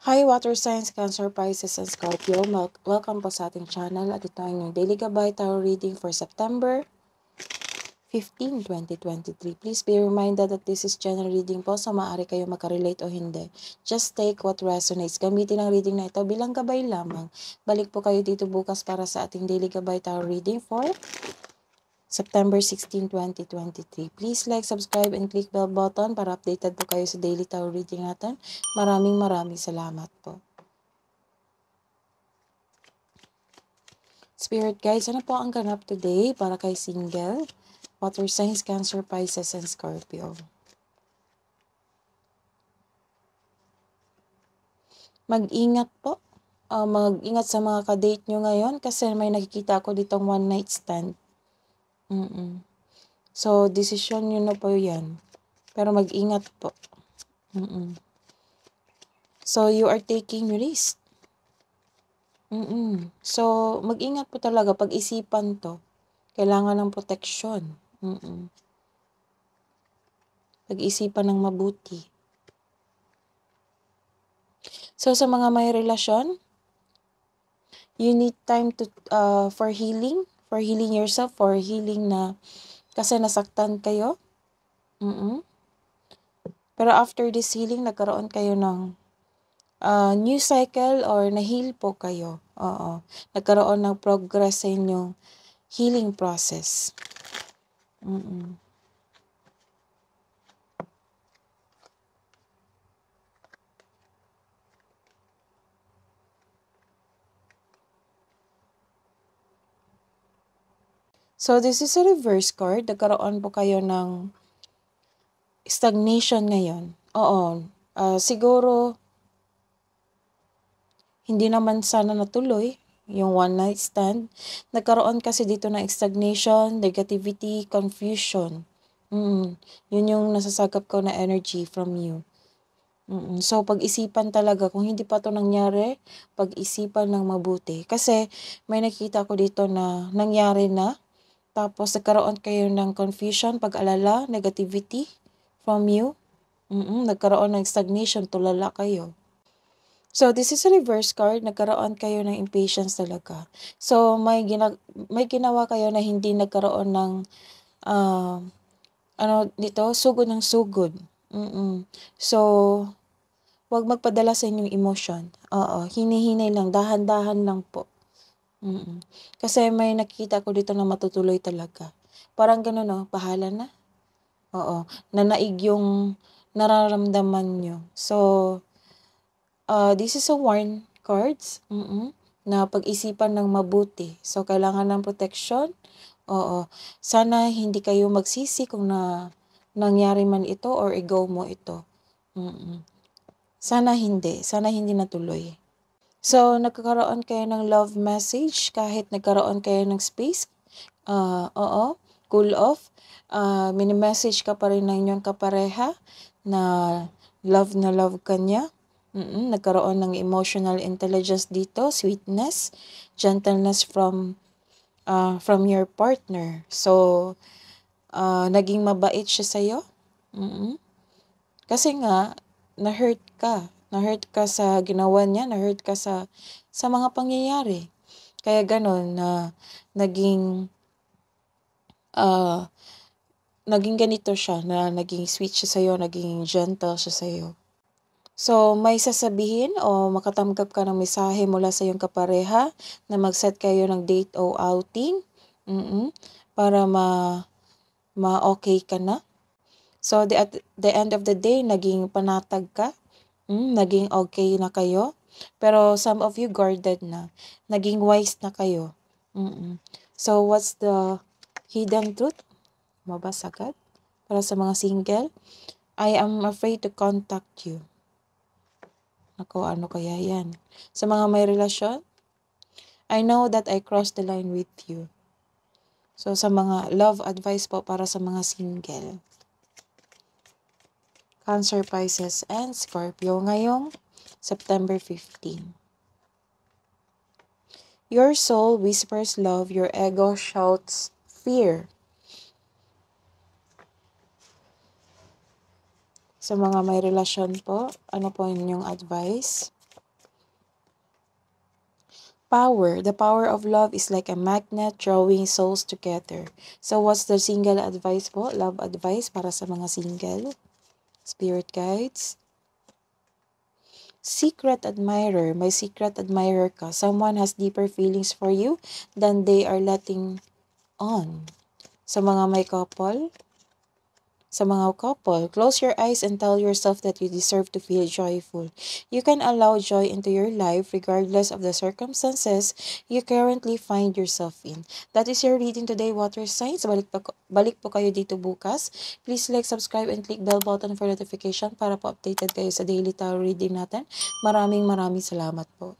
Hi, Water Signs, Cancer, Pisces, and Scorpio. Welcome po sa ating channel at ito ang inyong Daily Gabay Tarot Reading for September 15, 2023. Please be reminded that this is general reading po, so maaari kayo makarelate o hindi. Just take what resonates. Gamitin ang reading na ito bilang gabay lamang. Balik po kayo dito bukas para sa ating Daily Gabay Tarot Reading for September 16, 2023. Please like, subscribe, and click bell button para updated po kayo sa daily tarot reading natin. Maraming salamat po. Spirit guides, ano po ang ganap today para kay single, water signs, Cancer, Pisces, and Scorpio? Mag-ingat po. Mag-ingat sa mga ka-date nyo ngayon kasi may nakikita ako ditong one night stand. So, decision nyo na po yan. Pero mag-ingat po. So, you are taking risk. So, mag-ingat po talaga. Pag-isipan to. Kailangan ng proteksyon. Pag-isipan ng mabuti. So, sa mga may relasyon, you need time to for healing yourself, for healing na kasi nasaktan kayo. Pero after this healing, nagkaroon kayo ng new cycle or na-heal po kayo. Nagkaroon ng progress sa inyong healing process. So, this is a reverse card. Nagkaroon po kayo ng stagnation ngayon. Siguro, hindi naman sana natuloy yung one night stand. Nagkaroon kasi dito ng stagnation, negativity, confusion. Yun yung nasasagap ko na energy from you. So, pag-isipan talaga, kung hindi pa to nangyari, pag-isipan ng mabuti. Kasi, may nakita ko dito na nangyari na, tapos nagkaroon kayo ng confusion, pag-alala, negativity from you. Nagkaroon ng stagnation, tulala kayo. So, this is a reverse card. Nagkaroon kayo ng impatience talaga. So, may ginawa kayo na hindi nagkaroon ng, sugod ng sugod. So, wag magpadala sa inyong emotion. Hinihinay lang, dahan-dahan lang po. Kasi may nakita ko dito na matutuloy talaga. Parang gano'n, bahala na. Nanaig yung nararamdaman nyo. So, this is a warn cards. Na pag-isipan ng mabuti. So, kailangan ng protection. Sana hindi kayo magsisi kung nangyari man ito or ego mo ito. Sana hindi natuloy. So, nagkakaroon kayo ng love message kahit nagkaroon kayo ng space. Cool off. Mini-message ka pa rin ng inyong kapareha na love ka niya. Nagkaroon ng emotional intelligence dito, sweetness, gentleness from your partner. So, naging mabait siya sa'yo. Kasi nga, na-hurt ka sa ginawa niya, na-hurt ka sa mga pangyayari. Kaya ganon na naging ganito siya, na naging sweet siya sa'yo, naging gentle siya sa'yo. So, may sasabihin o makatanggap ka ng mensahe mula sa iyong kapareha na mag-set kayo ng date o outing para ma-okay ka na. So, at the end of the day, naging panatag ka. Naging okay na kayo. Pero some of you guarded na. Naging wise na kayo. So, what's the hidden truth? Mabas agad. Para sa mga single, I am afraid to contact you. Ako, ano kaya yan? Sa mga may relasyon, I know that I crossed the line with you. So, sa mga love advice po para sa mga single. Cancer, Pisces, and Scorpio ngayong September 15. Your soul whispers love, your ego shouts fear. Sa mga may relasyon po, ano po inyong advice? power. The power of love is like a magnet drawing souls together. So what's the single advice po? Love advice para sa mga single? Spirit guides. Secret admirer. May secret admirer ka. Someone has deeper feelings for you than they are letting on. Sa mga may couple, close your eyes and tell yourself that you deserve to feel joyful. You can allow joy into your life regardless of the circumstances you currently find yourself in. That is your reading today, water signs. Balik po kayo dito bukas. Please like, subscribe, and click bell button for notification para po updated kayo sa daily tarot reading natin. Maraming salamat po.